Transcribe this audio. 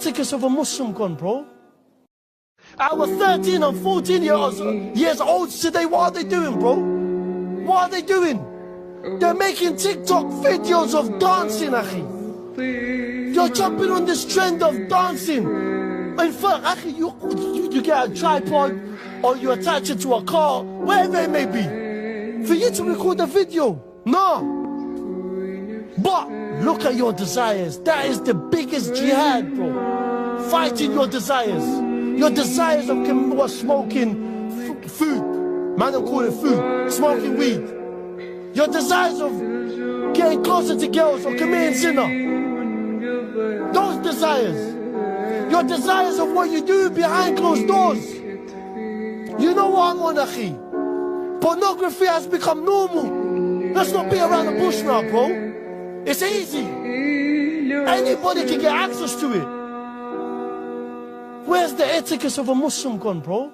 etiquette of a Muslim gone, bro? Our 13 and 14 years old today, what are they doing, bro? What are they doing? They're making TikTok videos of dancing, akhi. You're jumping on this trend of dancing. In fact, akhi, you get a tripod or you attach it to a car, wherever it may be, for you to record a video. No. But look at your desires. That is the biggest jihad, bro. Fighting your desires. Your desires of smoking food. Man, don't call it food. Smoking weed. Your desires of getting closer to girls or committing sinner. Those desires. Your desires of what you do behind closed doors. You know what I'm on, akhi? Pornography has become normal. Let's not be around the bush now, bro. It's easy. Anybody can get access to it. Where's the etiquette of a Muslim gone, bro?